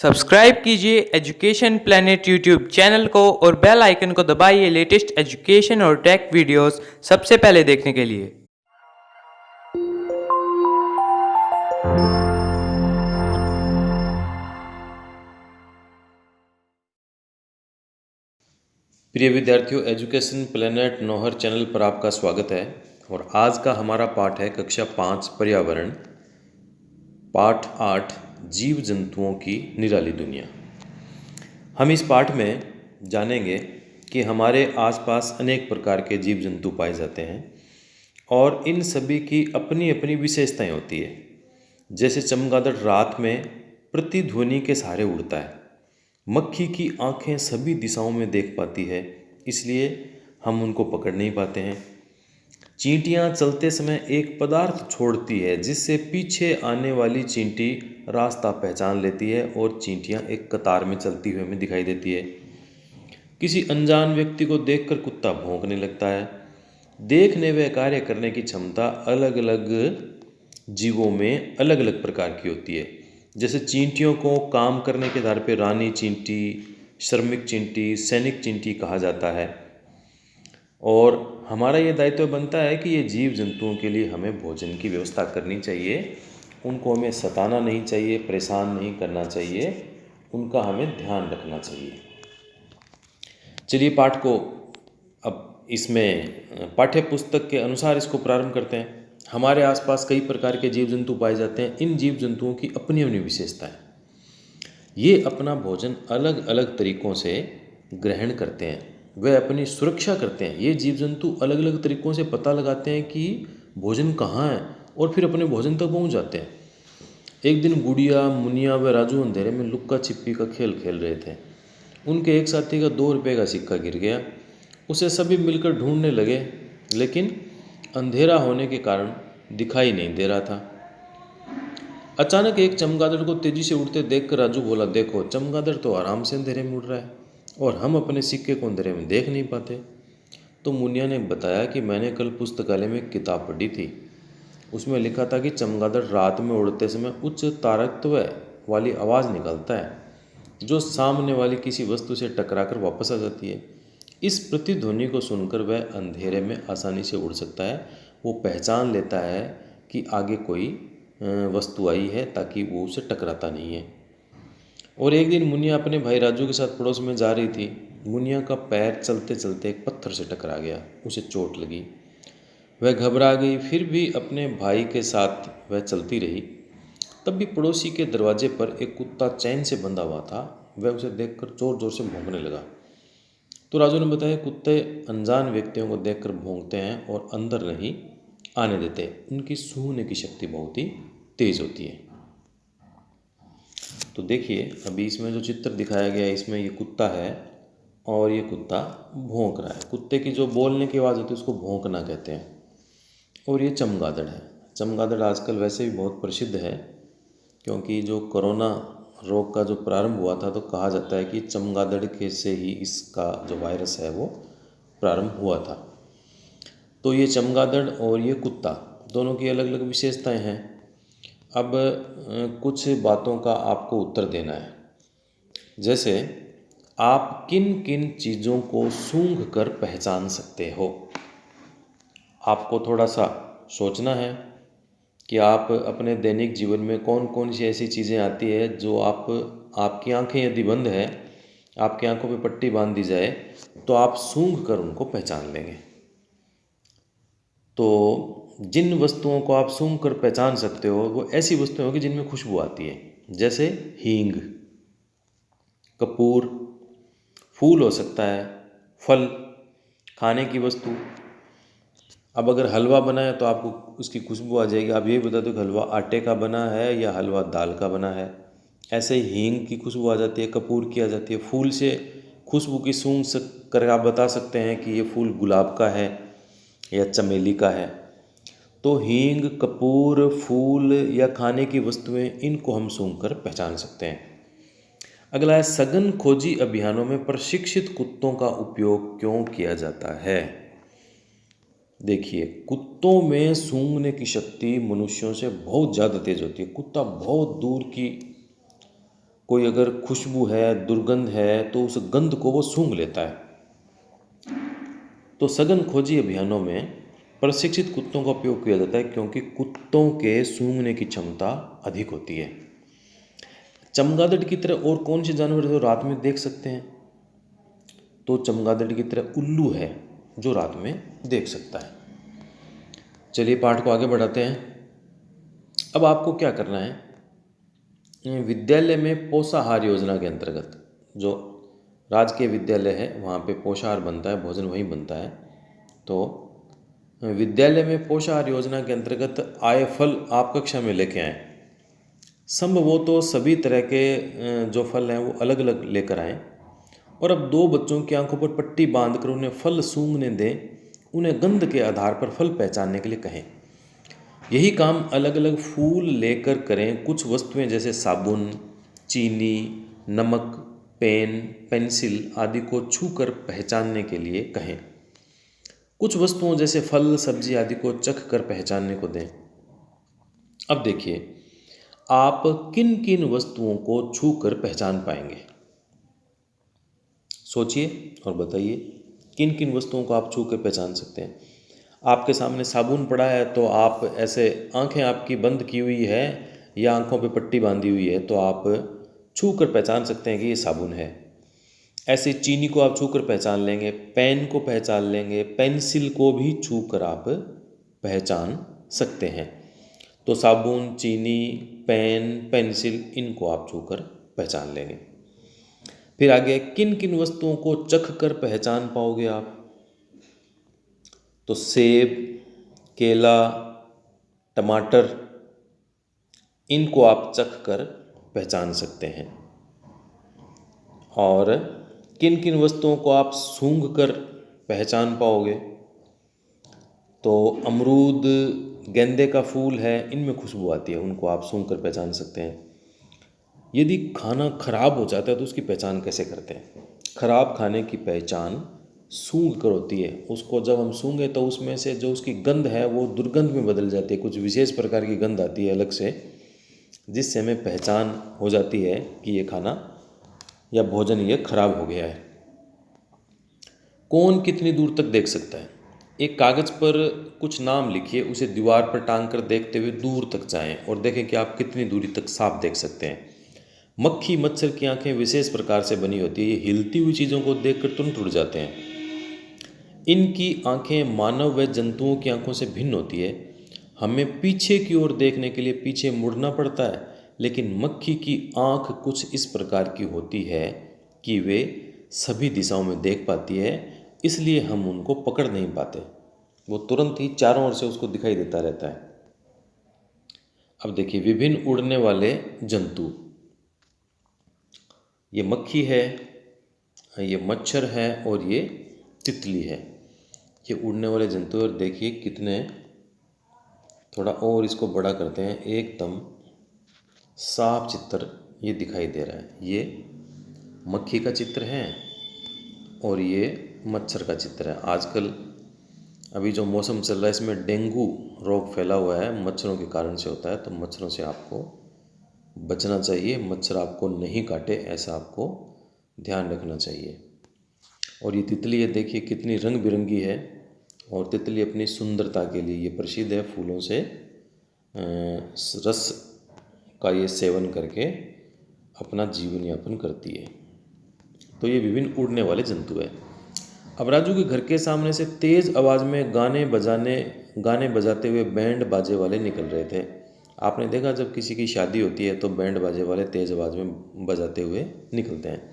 Subscribe कीजिए education planet YouTube channel को और बेल आइकन को दबाइए लेटेस्ट एजुकेशन और टेक वीडियोस सबसे पहले देखने के लिए। प्रिय विद्यार्थियों, एजुकेशन प्लेनेट नौहर चैनल पर आपका स्वागत है। और आज का हमारा पाठ है कक्षा 5 पर्यावरण, पाठ 8 जीव जंतुओं की निराली दुनिया। हम इस पाठ में जानेंगे कि हमारे आसपास अनेक प्रकार के जीव जंतु पाए जाते हैं और इन सभी की अपनी अपनी विशेषताएं होती है। जैसे चमगादड़ रात में प्रतिध्वनि के सहारे उड़ता है। मक्खी की आंखें सभी दिशाओं में देख पाती है, इसलिए हम उनको पकड़ नहीं पाते हैं। चींटियां चलते समय एक पदार्थ छोड़ती है जिससे पीछे आने वाली चींटी रास्ता पहचान लेती है और चींटियां एक कतार में चलती हुई हमें दिखाई देती है। किसी अनजान व्यक्ति को देखकर कुत्ता भौंकने लगता है। देखने व कार्य करने की क्षमता अलग अलग जीवों में अलग अलग प्रकार की होती है। जैसे चींटियों को काम करने के आधार पर रानी चींटी, श्रमिक चींटी, सैनिक चींटी कहा जाता है। और हमारा ये दायित्व बनता है कि ये जीव जंतुओं के लिए हमें भोजन की व्यवस्था करनी चाहिए। उनको हमें सताना नहीं चाहिए, परेशान नहीं करना चाहिए, उनका हमें ध्यान रखना चाहिए। चलिए पाठ को अब इसमें पाठ्य पुस्तक के अनुसार इसको प्रारंभ करते हैं। हमारे आसपास कई प्रकार के जीव जंतु पाए जाते हैं। इन जीव जंतुओं की अपनी अपनी विशेषता है। ये अपना भोजन अलग अलग तरीक़ों से ग्रहण करते हैं, वे अपनी सुरक्षा करते हैं। ये जीव जंतु अलग अलग तरीक़ों से पता लगाते हैं कि भोजन कहाँ है और फिर अपने भोजन तक पहुँच जाते हैं। एक दिन गुड़िया, मुनिया व राजू अंधेरे में लुक्का छिपी का खेल खेल रहे थे। उनके एक साथी का 2 रुपये का सिक्का गिर गया। उसे सभी मिलकर ढूंढने लगे, लेकिन अंधेरा होने के कारण दिखाई नहीं दे रहा था। अचानक एक चमगादड़ को तेजी से उड़ते देखकर राजू बोला, देखो, चमगादड़ तो आराम से अंधेरे में उड़ रहा है और हम अपने सिक्के को अंधेरे में देख नहीं पाते। तो मुनिया ने बताया कि मैंने कल पुस्तकालय में एक किताब पढ़ी थी। उसमें लिखा था कि चमगादड़ रात में उड़ते समय उच्च तारकत्व वाली आवाज़ निकालता है जो सामने वाली किसी वस्तु से टकराकर वापस आ जाती है। इस प्रतिध्वनि को सुनकर वह अंधेरे में आसानी से उड़ सकता है। वो पहचान लेता है कि आगे कोई वस्तु आई है, ताकि वो उसे टकराता नहीं है। और एक दिन मुनिया अपने भाई राजू के साथ पड़ोस में जा रही थी। मुनिया का पैर चलते चलते एक पत्थर से टकरा गया। उसे चोट लगी। वह घबरा गई, फिर भी अपने भाई के साथ वह चलती रही। तब भी पड़ोसी के दरवाजे पर एक कुत्ता चैन से बंधा हुआ था। वह उसे देखकर जोर जोर से भौंकने लगा। तो राजू ने बताया, कुत्ते अनजान व्यक्तियों को देखकर भौंकते हैं और अंदर नहीं आने देते। उनकी सूंघने की शक्ति बहुत ही तेज होती है। तो देखिए, अभी इसमें जो चित्र दिखाया गया है, इसमें ये कुत्ता है और ये कुत्ता भौंक रहा है। कुत्ते की जो बोलने की आवाज़ होती है उसको भौंकना कहते हैं। और ये चमगादड़ है। चमगादड़ आजकल वैसे भी बहुत प्रसिद्ध है, क्योंकि जो कोरोना रोग का जो प्रारंभ हुआ था तो कहा जाता है कि चमगादड़ के से ही इसका जो वायरस है वो प्रारंभ हुआ था। तो ये चमगादड़ और ये कुत्ता दोनों की अलग अलग विशेषताएं हैं। अब कुछ बातों का आपको उत्तर देना है। जैसे, आप किन किन चीज़ों को सूंघ कर पहचान सकते हो? आपको थोड़ा सा सोचना है कि आप अपने दैनिक जीवन में कौन कौन सी ऐसी चीज़ें आती है जो आपकी आंखें यदि बंद है, आपकी आंखों पे पट्टी बांध दी जाए तो आप सूंघ कर उनको पहचान लेंगे। तो जिन वस्तुओं को आप सूंघ कर पहचान सकते हो वो ऐसी वस्तुएं होगी जिनमें खुशबू आती है। जैसे हींग, कपूर, फूल हो सकता है, फल, खाने की वस्तु। अब अगर हलवा बना है तो आपको उसकी खुशबू आ जाएगी। आप ये बता दो कि हलवा आटे का बना है या हलवा दाल का बना है। ऐसे ही हींग की खुशबू आ जाती है, कपूर की आ जाती है। फूल से खुशबू की सूंघ कर आप बता सकते हैं कि ये फूल गुलाब का है या चमेली का है। तो हींग, कपूर, फूल या खाने की वस्तुएं, इनको हम सूंघ कर पहचान सकते हैं। अगला है, सघन खोजी अभियानों में प्रशिक्षित कुत्तों का उपयोग क्यों किया जाता है? देखिए, कुत्तों में सूंघने की शक्ति मनुष्यों से बहुत ज़्यादा तेज होती है। कुत्ता बहुत दूर की कोई अगर खुशबू है, दुर्गंध है, तो उस गंध को वो सूंघ लेता है। तो सघन खोजी अभियानों में प्रशिक्षित कुत्तों का उपयोग किया जाता है क्योंकि कुत्तों के सूंघने की क्षमता अधिक होती है। चमगादड़ की तरह और कौन से जानवर जो रात में देख सकते हैं? तो चमगादड़ की तरह उल्लू है जो रात में देख सकता है। चलिए पाठ को आगे बढ़ाते हैं। अब आपको क्या करना है, विद्यालय में पोषाहार योजना के अंतर्गत, जो राजकीय विद्यालय है वहाँ पे पोषाहार बनता है, भोजन वहीं बनता है। तो विद्यालय में पोषाहार योजना के अंतर्गत आए फल आप कक्षा में लेके आएँ। संभव हो तो सभी तरह के जो फल हैं वो अलग अलग लेकर आएँ और अब 2 बच्चों की आंखों पर पट्टी बांधकर उन्हें फल सूंघने दें। उन्हें गंध के आधार पर फल पहचानने के लिए कहें। यही काम अलग अलग फूल लेकर करें। कुछ वस्तुएं जैसे साबुन, चीनी, नमक, पेन, पेंसिल आदि को छूकर पहचानने के लिए कहें। कुछ वस्तुओं जैसे फल, सब्जी आदि को चख कर पहचानने को दें। अब देखिए, आप किन किन वस्तुओं को छूकर पहचान पाएंगे? सोचिए और बताइए किन किन वस्तुओं को आप छू कर पहचान सकते हैं। आपके सामने साबुन पड़ा है तो आप ऐसे, आंखें आपकी बंद की हुई है या आंखों पे पट्टी बांधी हुई है, तो आप छू कर पहचान सकते हैं कि ये साबुन है। ऐसे चीनी को आप छू कर पहचान लेंगे, पेन को पहचान लेंगे, पेंसिल को भी छू कर आप पहचान सकते हैं। तो साबुन, चीनी, पेन, पेंसिल, इनको आप छू कर पहचान लेंगे। फिर आगे, किन किन वस्तुओं को चख कर पहचान पाओगे आप? तो सेब, केला, टमाटर, इनको आप चख कर पहचान सकते हैं। और किन किन वस्तुओं को आप सूंघ कर पहचान पाओगे? तो अमरूद, गेंदे का फूल है, इनमें खुशबू आती है, उनको आप सूंघ कर पहचान सकते हैं। यदि खाना खराब हो जाता है तो उसकी पहचान कैसे करते हैं? खराब खाने की पहचान सूंघ कर होती है। उसको जब हम सूंघे तो उसमें से जो उसकी गंध है वो दुर्गंध में बदल जाती है। कुछ विशेष प्रकार की गंध आती है अलग से, जिससे हमें पहचान हो जाती है कि ये खाना या भोजन ये खराब हो गया है। कौन कितनी दूर तक देख सकता है? एक कागज़ पर कुछ नाम लिखिए, उसे दीवार पर टांग कर देखते हुए दूर तक जाएं और देखें कि आप कितनी दूरी तक साफ देख सकते हैं। मक्खी, मच्छर की आंखें विशेष प्रकार से बनी होती है। ये हिलती हुई चीज़ों को देखकर तुरंत उड़ जाते हैं। इनकी आंखें मानव व जंतुओं की आंखों से भिन्न होती है। हमें पीछे की ओर देखने के लिए पीछे मुड़ना पड़ता है, लेकिन मक्खी की आंख कुछ इस प्रकार की होती है कि वे सभी दिशाओं में देख पाती है, इसलिए हम उनको पकड़ नहीं पाते। वो तुरंत ही चारों ओर से उसको दिखाई देता रहता है। अब देखिए, विभिन्न उड़ने वाले जंतु। ये मक्खी है, ये मच्छर है और ये तितली है। ये उड़ने वाले जंतु, और देखिए कितने, थोड़ा और इसको बड़ा करते हैं, एकदम साफ चित्र ये दिखाई दे रहा है। ये मक्खी का चित्र है और ये मच्छर का चित्र है। आजकल अभी जो मौसम चल रहा है इसमें डेंगू रोग फैला हुआ है, मच्छरों के कारण से होता है। तो मच्छरों से आपको बचना चाहिए, मच्छर आपको नहीं काटे, ऐसा आपको ध्यान रखना चाहिए। और ये तितली है, देखिए कितनी रंग बिरंगी है। और तितली अपनी सुंदरता के लिए ये प्रसिद्ध है। फूलों से रस का ये सेवन करके अपना जीवन यापन करती है। तो ये विभिन्न उड़ने वाले जंतु है। अब राजू के घर के सामने से तेज़ आवाज़ में गाने बजाते हुए बैंड बाजे वाले निकल रहे थे। आपने देखा जब किसी की शादी होती है तो बैंड बाजे वाले तेज़ आवाज़ में बजाते हुए निकलते हैं।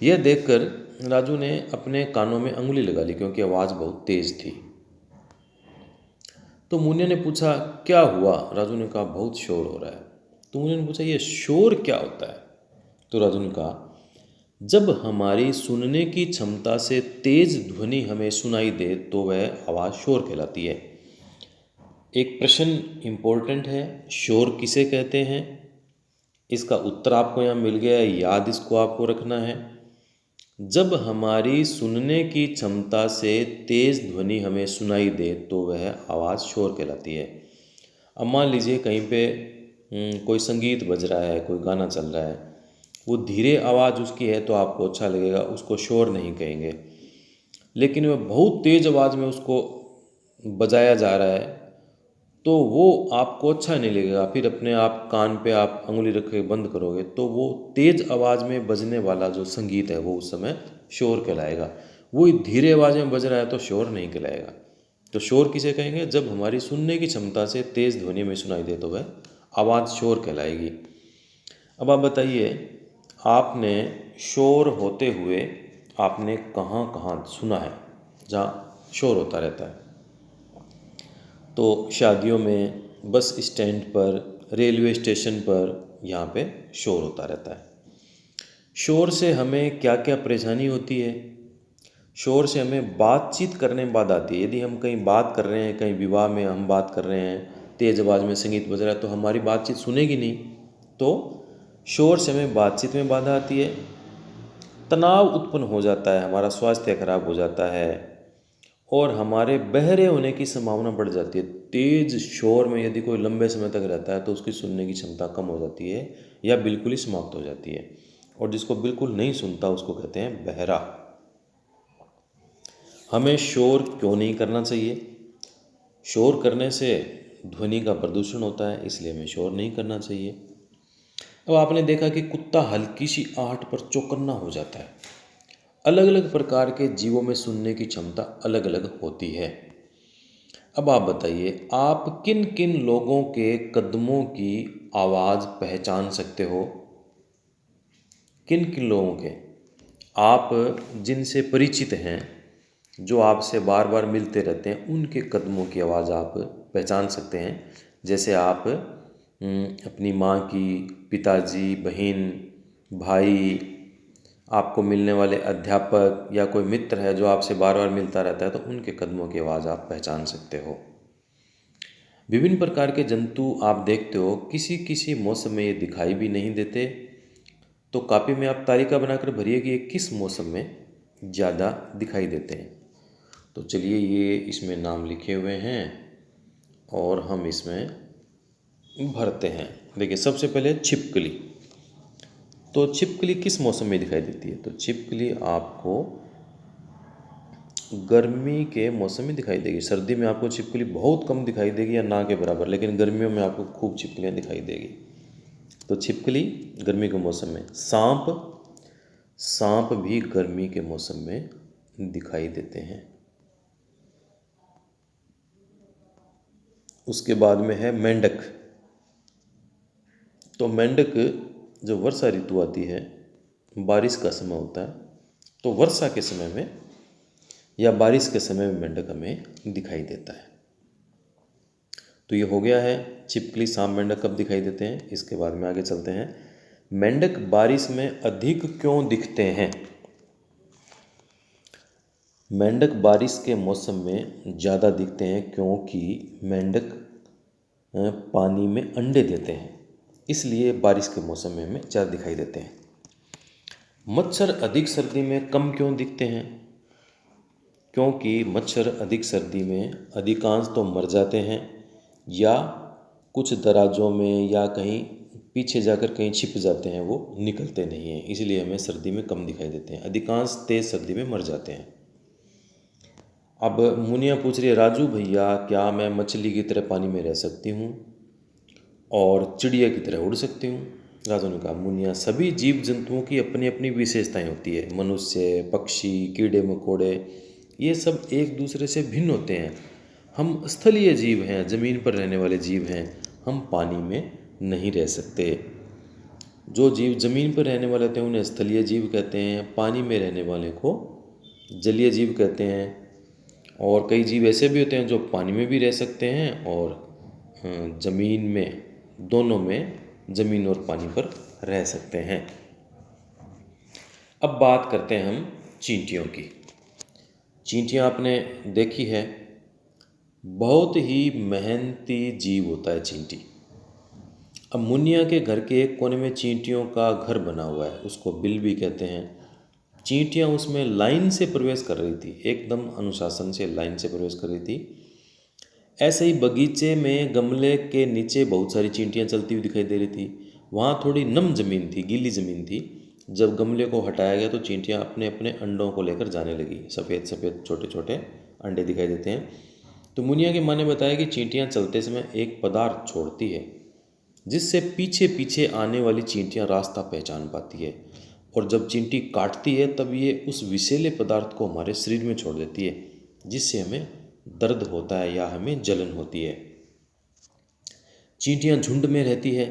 यह देखकर राजू ने अपने कानों में अंगुली लगा ली क्योंकि आवाज़ बहुत तेज़ थी। तो मुन्ने ने पूछा, क्या हुआ? राजू ने कहा, बहुत शोर हो रहा है। तो मुन्ने ने पूछा, ये शोर क्या होता है? तो राजू ने कहा, जब हमारी सुनने की क्षमता से तेज ध्वनि हमें सुनाई दे तो वह आवाज़ शोर कहलाती है। एक प्रश्न इम्पोर्टेंट है, शोर किसे कहते हैं? इसका उत्तर आपको यहाँ मिल गया है, याद इसको आपको रखना है। जब हमारी सुनने की क्षमता से तेज ध्वनि हमें सुनाई दे तो वह आवाज़ शोर कहलाती है। अब मान लीजिए कहीं पे कोई संगीत बज रहा है, कोई गाना चल रहा है, वो धीरे आवाज़ उसकी है तो आपको अच्छा लगेगा, उसको शोर नहीं कहेंगे। लेकिन वह बहुत तेज़ आवाज़ में उसको बजाया जा रहा है तो वो आपको अच्छा नहीं लगेगा। फिर अपने आप कान पे आप अंगुली रख के बंद करोगे तो वो तेज़ आवाज़ में बजने वाला जो संगीत है वो उस समय शोर कहलाएगा। वो धीरे आवाज़ में बज रहा है तो शोर नहीं कहलाएगा। तो शोर किसे कहेंगे? जब हमारी सुनने की क्षमता से तेज़ ध्वनि में सुनाई दे तो वह आवाज़ शोर कहलाएगी। अब आप बताइए, आपने शोर होते हुए आपने कहाँ कहाँ सुना है जहाँ शोर होता रहता है? तो शादियों में, बस स्टैंड पर, रेलवे स्टेशन पर, यहाँ पे शोर होता रहता है। शोर से हमें क्या क्या परेशानी होती है? शोर से हमें बातचीत करने में बाधा आती है। यदि हम कहीं बात कर रहे हैं, कहीं विवाह में हम बात कर रहे हैं, तेज़ आवाज़ में संगीत बज रहा है तो हमारी बातचीत सुनेगी नहीं। तो शोर से हमें बातचीत में बाधा आती है, तनाव उत्पन्न हो जाता है, हमारा स्वास्थ्य खराब हो जाता है और हमारे बहरे होने की संभावना बढ़ जाती है। तेज शोर में यदि कोई लंबे समय तक रहता है तो उसकी सुनने की क्षमता कम हो जाती है या बिल्कुल ही समाप्त हो जाती है। और जिसको बिल्कुल नहीं सुनता उसको कहते हैं बहरा। हमें शोर क्यों नहीं करना चाहिए? शोर करने से ध्वनि का प्रदूषण होता है, इसलिए हमें शोर नहीं करना चाहिए। अब आपने देखा कि कुत्ता हल्की सी आहट पर चौकन्ना हो जाता है। अलग अलग प्रकार के जीवों में सुनने की क्षमता अलग अलग होती है। अब आप बताइए, आप किन किन लोगों के कदमों की आवाज़ पहचान सकते हो? किन किन लोगों के? आप जिनसे परिचित हैं, जो आपसे बार बार मिलते रहते हैं, उनके कदमों की आवाज़ आप पहचान सकते हैं। जैसे आप अपनी माँ की, पिताजी, बहन, भाई, आपको मिलने वाले अध्यापक या कोई मित्र है जो आपसे बार बार मिलता रहता है तो उनके कदमों की आवाज़ आप पहचान सकते हो। विभिन्न प्रकार के जंतु आप देखते हो, किसी किसी मौसम में ये दिखाई भी नहीं देते। तो कॉपी में आप तालिका बनाकर भरिए कि ये किस मौसम में ज़्यादा दिखाई देते हैं। तो चलिए, ये इसमें नाम लिखे हुए हैं और हम इसमें भरते हैं। देखिए, सबसे पहले छिपकली। तो छिपकली किस मौसम में दिखाई देती है? तो छिपकली आपको गर्मी के मौसम में दिखाई देगी। सर्दी में आपको छिपकली बहुत कम दिखाई देगी या ना के बराबर, लेकिन गर्मियों में आपको खूब छिपकलियाँ दिखाई देगी। तो छिपकली गर्मी के मौसम में। सांप भी गर्मी के मौसम में दिखाई देते हैं। उसके बाद में है मेंढक। तो मेंढक, जो वर्षा ऋतु आती है, बारिश का समय होता है, तो वर्षा के समय में या बारिश के समय में मेंढक हमें दिखाई देता है। तो ये हो गया है छिपकली, सांप, मेंढक कब दिखाई देते हैं। इसके बाद में आगे चलते हैं। मेंढक बारिश में अधिक क्यों दिखते हैं? मेंढक बारिश के मौसम में ज़्यादा दिखते हैं क्योंकि मेंढक पानी में अंडे देते हैं, इसलिए बारिश के मौसम में हमें ज़्यादा दिखाई देते हैं। मच्छर अधिक सर्दी में कम क्यों दिखते हैं? क्योंकि मच्छर अधिक सर्दी में अधिकांश तो मर जाते हैं या कुछ दराजों में या कहीं पीछे जाकर कहीं छिप जाते हैं, वो निकलते नहीं हैं, इसलिए हमें सर्दी में कम दिखाई देते हैं। अधिकांश तेज़ सर्दी में मर जाते हैं। अब मुनिया पूछ रही है, राजू भैया क्या मैं मछली की तरह पानी में रह सकती हूँ और चिड़िया की तरह उड़ सकती हूँ? राजू ने कहा, मुनिया सभी जीव जंतुओं की अपनी अपनी विशेषताएं होती है। मनुष्य, पक्षी, कीड़े मकोड़े, ये सब एक दूसरे से भिन्न होते हैं। हम स्थलीय जीव हैं, ज़मीन पर रहने वाले जीव हैं, हम पानी में नहीं रह सकते। जो जीव ज़मीन पर रहने वाले होते हैं उन्हें स्थलीय जीव कहते हैं, पानी में रहने वाले को जलीय जीव कहते हैं। और कई जीव ऐसे भी होते हैं जो पानी में भी रह सकते हैं और ज़मीन में, दोनों में, ज़मीन और पानी पर रह सकते हैं। अब बात करते हैं हम चींटियों की। चींटियाँ आपने देखी है, बहुत ही मेहनती जीव होता है चींटी। अब मुनिया के घर के एक कोने में चींटियों का घर बना हुआ है, उसको बिल भी कहते हैं। चींटियाँ उसमें लाइन से प्रवेश कर रही थी, एकदम अनुशासन से लाइन से प्रवेश कर रही थी। ऐसे ही बगीचे में गमले के नीचे बहुत सारी चींटियाँ चलती हुई दिखाई दे रही थी। वहाँ थोड़ी नम ज़मीन थी, गीली ज़मीन थी। जब गमले को हटाया गया तो चींटियाँ अपने अपने अंडों को लेकर जाने लगी। सफ़ेद सफ़ेद छोटे छोटे अंडे दिखाई देते हैं। तो मुनिया की माँ ने बताया कि चींटियाँ चलते समय एक पदार्थ छोड़ती है जिससे पीछे पीछे आने वाली चींटियाँ रास्ता पहचान पाती है, और जब चींटी काटती है तब ये उस विषैले पदार्थ को हमारे शरीर में छोड़ देती है, जिससे हमें दर्द होता है या हमें जलन होती है। चींटियाँ झुंड में रहती है,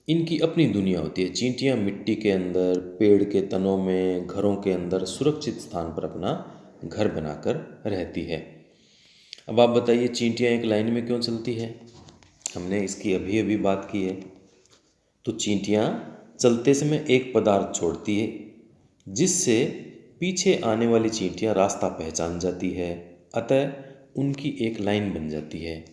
इनकी अपनी दुनिया होती है। चींटियाँ मिट्टी के अंदर, पेड़ के तनों में, घरों के अंदर सुरक्षित स्थान पर अपना घर बनाकर रहती है। अब आप बताइए, चींटियाँ एक लाइन में क्यों चलती है? हमने इसकी अभी अभी बात की है। तो चींटियाँ चलते समय एक पदार्थ छोड़ती है जिससे पीछे आने वाली चींटियाँ रास्ता पहचान जाती है, अतः उनकी एक लाइन बन जाती है।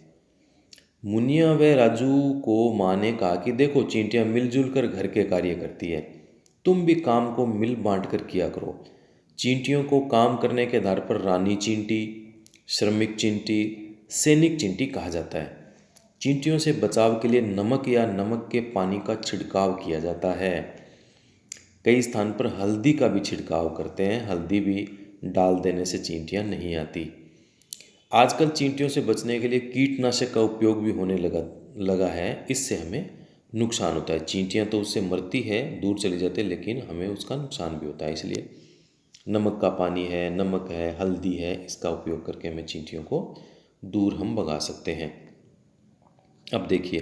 मुनिया व राजू को माँ ने कहा कि देखो, चींटियाँ मिलजुल कर घर के कार्य करती है, तुम भी काम को मिल बांट कर किया करो। चींटियों को काम करने के आधार पर रानी चींटी, श्रमिक चींटी, सैनिक चींटी कहा जाता है। चींटियों से बचाव के लिए नमक या नमक के पानी का छिड़काव किया जाता है। कई स्थान पर हल्दी का भी छिड़काव करते हैं, हल्दी भी डाल देने से चींटियाँ नहीं आती। आजकल चींटियों से बचने के लिए कीटनाशक का उपयोग भी होने लगा है। इससे हमें नुकसान होता है। चींटियाँ तो उससे मरती है, दूर चली जाती है, लेकिन हमें उसका नुकसान भी होता है। इसलिए नमक का पानी है, नमक है, हल्दी है, इसका उपयोग करके हमें चींटियों को दूर हम भगा सकते हैं। अब देखिए,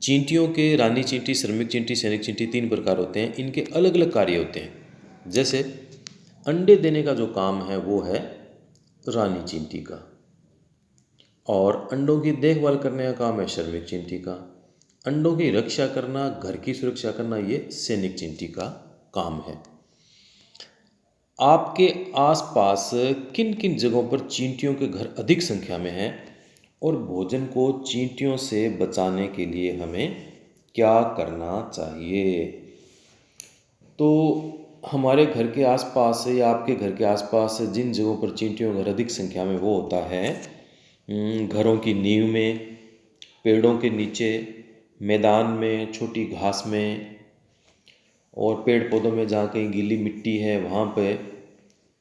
चींटियों के रानी चींटी, श्रमिक चींटी, सैनिक चींटी 3 प्रकार होते हैं। इनके अलग अलग कार्य होते हैं। जैसे अंडे देने का जो काम है वो है रानी चींटी का, और अंडों की देखभाल करने का काम है श्रमिक चींटी का। अंडों की रक्षा करना, घर की सुरक्षा करना, ये सैनिक चींटी का काम है। आपके आसपास किन किन जगहों पर चींटियों के घर अधिक संख्या में हैं, और भोजन को चींटियों से बचाने के लिए हमें क्या करना चाहिए? तो हमारे घर के आसपास या आपके घर के आसपास जिन जगहों पर चींटियों का घर अधिक संख्या में, वो होता है घरों की नींव में, पेड़ों के नीचे, मैदान में, छोटी घास में, और पेड़ पौधों में जहाँ कहीं गीली मिट्टी है वहाँ पे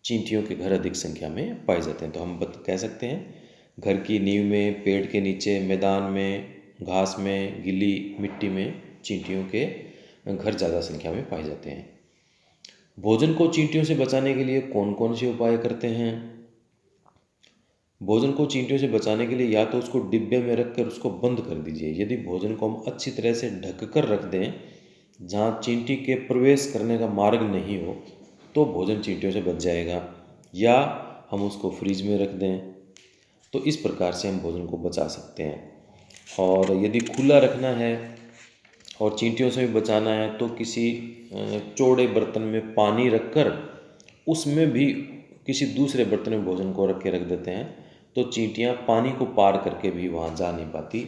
चींटियों के घर अधिक संख्या में पाए जाते हैं। तो हम कह सकते हैं घर की नींव में, पेड़ के नीचे, मैदान में, घास में, गीली मिट्टी में चींटियों के घर ज़्यादा संख्या में पाए जाते हैं। भोजन को चींटियों से बचाने के लिए कौन कौन से उपाय करते हैं? भोजन को चींटियों से बचाने के लिए या तो उसको डिब्बे में रख कर उसको बंद कर दीजिए। यदि भोजन को हम अच्छी तरह से ढक कर रख दें, जहाँ चींटी के प्रवेश करने का मार्ग नहीं हो, तो भोजन चींटियों से बच जाएगा। या हम उसको फ्रिज में रख दें। तो इस प्रकार से हम भोजन को बचा सकते हैं। और यदि खुला रखना है और चींटियों से भी बचाना है तो किसी चौड़े बर्तन में पानी रखकर उसमें भी किसी दूसरे बर्तन में भोजन को रख के रख देते हैं, तो चींटियाँ पानी को पार करके भी वहाँ जा नहीं पाती।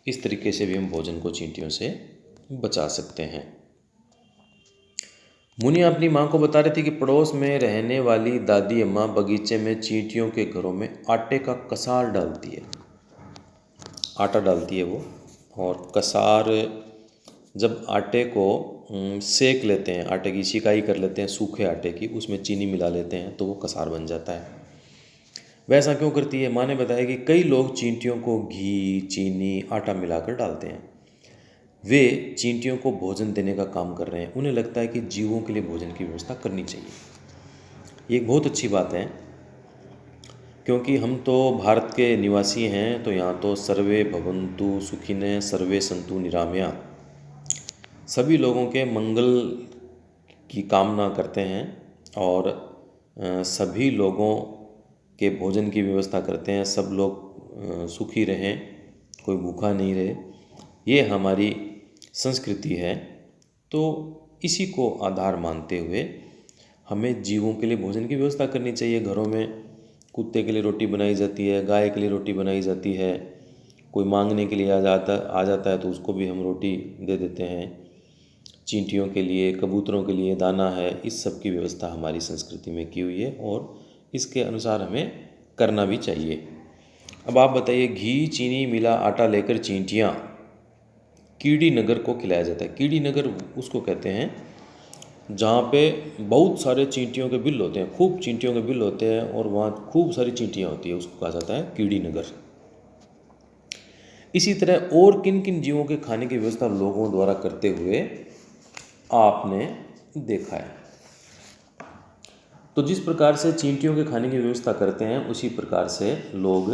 इस तरीके से भी हम भोजन को चींटियों से बचा सकते हैं। मुनिया अपनी माँ को बता रही थी कि पड़ोस में रहने वाली दादी अम्मा बगीचे में चींटियों के घरों में आटे का कसार डालती है। आटा डालती है वो, और कसार जब आटे को सेक लेते हैं, आटे की सिकाई कर लेते हैं सूखे आटे की, उसमें चीनी मिला लेते हैं तो वो कसार बन जाता है। वैसा क्यों करती है? माँ ने बताया कि कई लोग चींटियों को घी, चीनी, आटा मिलाकर डालते हैं। वे चींटियों को भोजन देने का काम कर रहे हैं। उन्हें लगता है कि जीवों के लिए भोजन की व्यवस्था करनी चाहिए। ये एक बहुत अच्छी बात है, क्योंकि हम तो भारत के निवासी हैं, तो यहाँ तो सर्वे भवन्तु सुखिनः सर्वे सन्तु निरामया, सभी लोगों के मंगल की कामना करते हैं और सभी लोगों के भोजन की व्यवस्था करते हैं। सब लोग सुखी रहें, कोई भूखा नहीं रहे, ये हमारी संस्कृति है। तो इसी को आधार मानते हुए हमें जीवों के लिए भोजन की व्यवस्था करनी चाहिए। घरों में कुत्ते के लिए रोटी बनाई जाती है, गाय के लिए रोटी बनाई जाती है, कोई मांगने के लिए आ जाता है तो उसको भी हम रोटी दे देते हैं। चींटियों के लिए, कबूतरों के लिए दाना है, इस सब की व्यवस्था हमारी संस्कृति में की हुई है और इसके अनुसार हमें करना भी चाहिए। अब आप बताइए, घी चीनी मिला आटा लेकर चींटियाँ कीड़ी नगर को खिलाया जाता है। कीड़ी नगर उसको कहते हैं जहाँ पे बहुत सारे चींटियों के बिल होते हैं, खूब चींटियों के बिल होते हैं और वहाँ खूब सारी चींटियाँ होती है, उसको कहा जाता है कीड़ी नगर। इसी तरह और किन किन जीवों के खाने की व्यवस्था लोगों द्वारा करते हुए आपने देखा है? तो जिस प्रकार से चींटियों के खाने की व्यवस्था करते हैं उसी प्रकार से लोग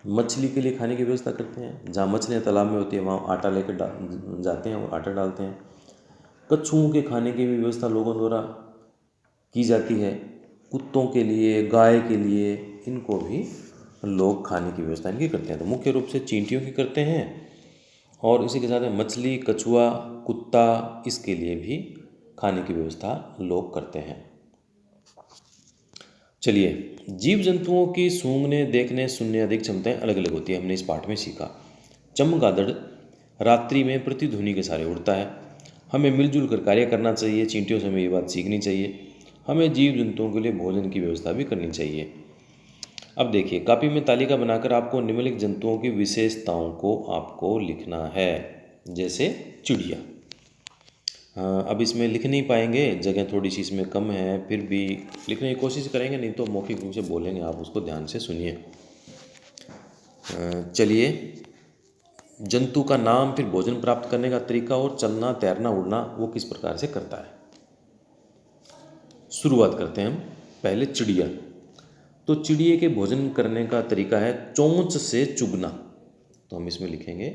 मछली के लिए खाने की व्यवस्था करते हैं। जहाँ मछलियाँ तालाब में होती है वहाँ आटा लेकर जाते हैं और आटा डालते हैं। कछुओं के खाने की भी व्यवस्था लोगों द्वारा की जाती है। कुत्तों के लिए, गाय के लिए, इनको भी लोग खाने की व्यवस्था इनकी करते हैं। तो मुख्य रूप से चींटियों की करते हैं और इसी के साथ में मछली, कछुआ, कुत्ता, इसके लिए भी खाने की व्यवस्था लोग करते हैं। चलिए, जीव जंतुओं की सूंघने, देखने, सुनने आदि क्षमताएं अलग अलग होती है, हमने इस पाठ में सीखा। चमगादड़ रात्रि में प्रतिध्वनि के सहारे उड़ता है। हमें मिलजुल कर कार्य करना चाहिए, चींटियों से हमें ये बात सीखनी चाहिए। हमें जीव जंतुओं के लिए भोजन की व्यवस्था भी करनी चाहिए। अब देखिए, कॉपी में तालिका बनाकर आपको निम्नलिखित जंतुओं की विशेषताओं को आपको लिखना है। जैसे चिड़िया। अब इसमें लिख नहीं पाएंगे, जगह थोड़ी सी इसमें कम है, फिर भी लिखने की कोशिश करेंगे, नहीं तो मौखिक रूप से बोलेंगे, आप उसको ध्यान से सुनिए। चलिए, जंतु का नाम, फिर भोजन प्राप्त करने का तरीका और चलना, तैरना, उड़ना वो किस प्रकार से करता है। शुरुआत करते हैं हम पहले चिड़िया। तो चिड़िए के भोजन करने का तरीका है चोंच से चुगना। तो हम इसमें लिखेंगे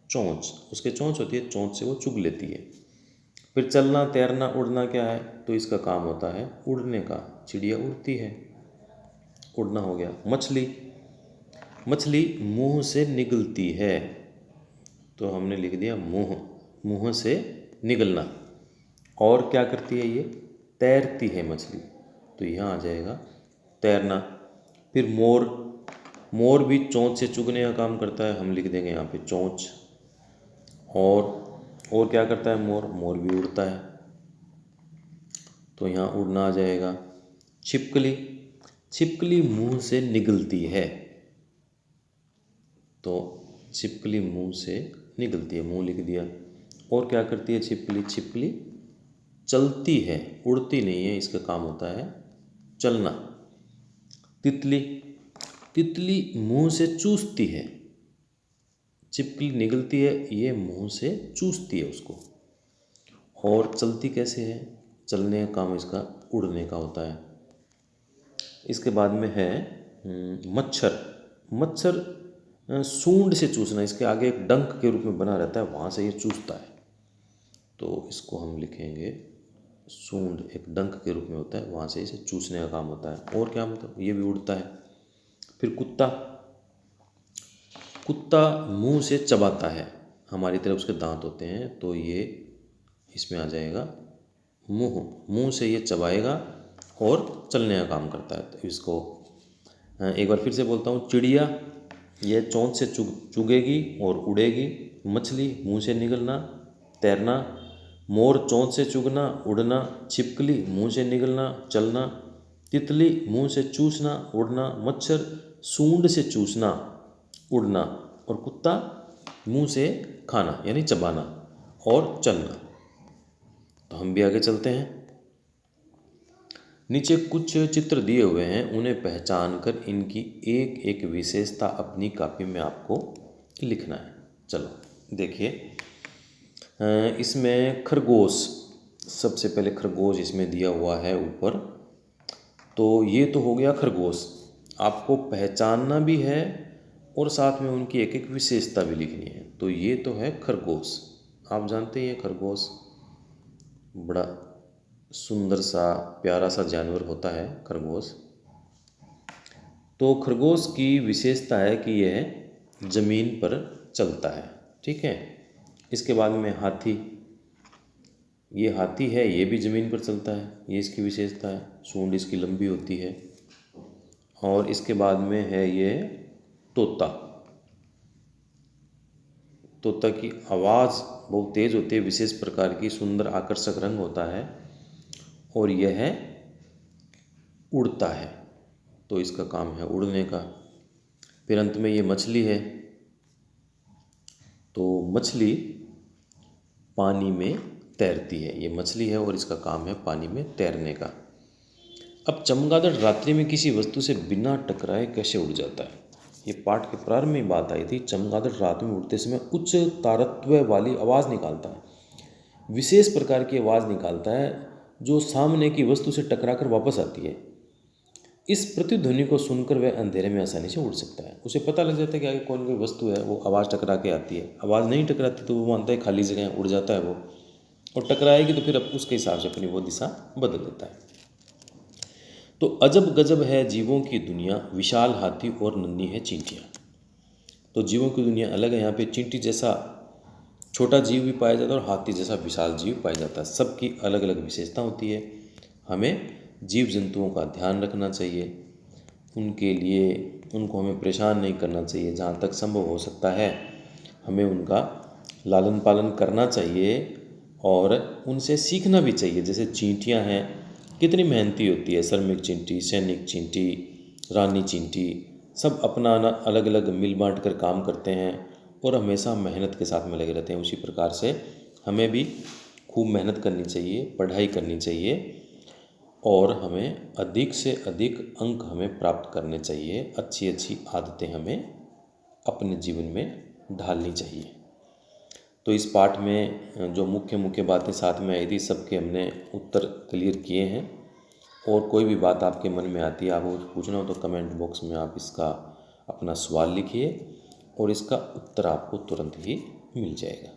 चोंच, उसके चोंच होती है, चोंच से वो चुग लेती है। फिर चलना, तैरना, उड़ना क्या है, तो इसका काम होता है उड़ने का, चिड़िया उड़ती है, उड़ना हो गया। मछली, मछली मुंह से निगलती है, तो हमने लिख दिया मुंह, मुंह से निगलना। और क्या करती है ये, तैरती है मछली, तो यहाँ आ जाएगा तैरना। फिर मोर, मोर भी चोंच से चुगने का काम करता है, हम लिख देंगे यहाँ पे चोंच। और क्या करता है मोर, मोर भी उड़ता है, तो यहाँ उड़ना आ जाएगा। छिपकली, छिपकली मुंह से निगलती है, तो छिपकली मुंह से निगलती है, मुंह लिख दिया। और क्या करती है छिपकली, छिपकली चलती है, उड़ती नहीं है, इसका काम होता है चलना। तितली, तितली मुंह से चूसती है, छिपकली निगलती है, ये मुंह से चूसती है उसको। और चलती कैसे है, चलने का काम इसका उड़ने का होता है। इसके बाद में है मच्छर, मच्छर सूंड से चूसना, इसके आगे एक डंक के रूप में बना रहता है, वहाँ से ये चूसता है, तो इसको हम लिखेंगे सूंड, एक डंक के रूप में होता है, वहाँ से इसे चूसने का काम होता है। और क्या मतलब, ये भी उड़ता है। फिर कुत्ता, कुत्ता मुंह से चबाता है, हमारी तरफ उसके दांत होते हैं, तो ये इसमें आ जाएगा मुंह, मुंह से ये चबाएगा और चलने का काम करता है। तो इसको एक बार फिर से बोलता हूँ, चिड़िया ये चोंच से चुगेगी और उड़ेगी। मछली मुंह से निगलना, तैरना। मोर चोंच से चुगना, उड़ना। छिपकली मुंह से निगलना, चलना। तितली मुंह से चूसना, उड़ना। मच्छर सूंड से चूसना, उड़ना। और कुत्ता मुंह से खाना यानी चबाना और चलना। तो हम भी आगे चलते हैं। नीचे कुछ चित्र दिए हुए हैं, उन्हें पहचान कर इनकी एक एक विशेषता अपनी कॉपी में आपको लिखना है। चलो देखिए, इसमें खरगोश, सबसे पहले खरगोश इसमें दिया हुआ है ऊपर, तो ये तो हो गया खरगोश। आपको पहचानना भी है और साथ में उनकी एक एक विशेषता भी लिखनी है। तो ये तो है खरगोश, आप जानते हैं खरगोश बड़ा सुंदर सा प्यारा सा जानवर होता है खरगोश। तो खरगोश की विशेषता है कि यह ज़मीन पर चलता है, ठीक है। इसके बाद में हाथी, ये हाथी है, ये भी ज़मीन पर चलता है, ये इसकी विशेषता है, सूंड इसकी लंबी होती है। और इसके बाद में है ये तोता, तोता की आवाज़ बहुत तेज़ होती है, विशेष प्रकार की, सुंदर आकर्षक रंग होता है और यह उड़ता है, तो इसका काम है उड़ने का। फिर अंत में ये मछली है, तो मछली पानी में तैरती है, ये मछली है और इसका काम है पानी में तैरने का। अब चमगादड़ रात्रि में किसी वस्तु से बिना टकराए कैसे उड़ जाता है? ये पाठ के प्रारंभ में बात आई थी। चमगादड़ रात में उड़ते समय उच्च तारत्व वाली आवाज़ निकालता है, विशेष प्रकार की आवाज़ निकालता है जो सामने की वस्तु से टकराकर वापस आती है। इस प्रतिध्वनि को सुनकर वह अंधेरे में आसानी से उड़ सकता है। उसे पता लग जाता है कि आगे कौन कोई वस्तु है, वो आवाज़ टकरा के आती है। आवाज़ नहीं टकराती तो वो मानता है खाली जगह है, उड़ जाता है वो, और टकराएगी तो फिर अब उसके हिसाब से अपनी वो दिशा बदल देता है। तो अजब गजब है जीवों की दुनिया, विशाल हाथी और नन्ही है चींटियाँ। तो जीवों की दुनिया अलग है। यहाँ पे चींटी जैसा छोटा जीव भी पाया जाता है और हाथी जैसा विशाल जीव पाया जाता है। सबकी अलग अलग विशेषता होती है। हमें जीव जंतुओं का ध्यान रखना चाहिए, उनके लिए उनको हमें परेशान नहीं करना चाहिए। जहाँ तक संभव हो सकता है हमें उनका लालन पालन करना चाहिए और उनसे सीखना भी चाहिए। जैसे चींटियाँ हैं, कितनी मेहनती होती है। श्रमिक चींटी, सैनिक चींटी, रानी चींटी, सब अपना अलग अलग मिल बांट कर काम करते हैं और हमेशा मेहनत के साथ में लगे रहते हैं। उसी प्रकार से हमें भी खूब मेहनत करनी चाहिए, पढ़ाई करनी चाहिए और हमें अधिक से अधिक अंक हमें प्राप्त करने चाहिए। अच्छी अच्छी आदतें हमें अपने जीवन में ढालनी चाहिए। तो इस पाठ में जो मुख्य मुख्य बातें साथ में आई थी, सबके हमने उत्तर क्लियर किए हैं। और कोई भी बात आपके मन में आती है, आपको कुछ पूछना हो तो कमेंट बॉक्स में आप इसका अपना सवाल लिखिए और इसका उत्तर आपको तुरंत ही मिल जाएगा।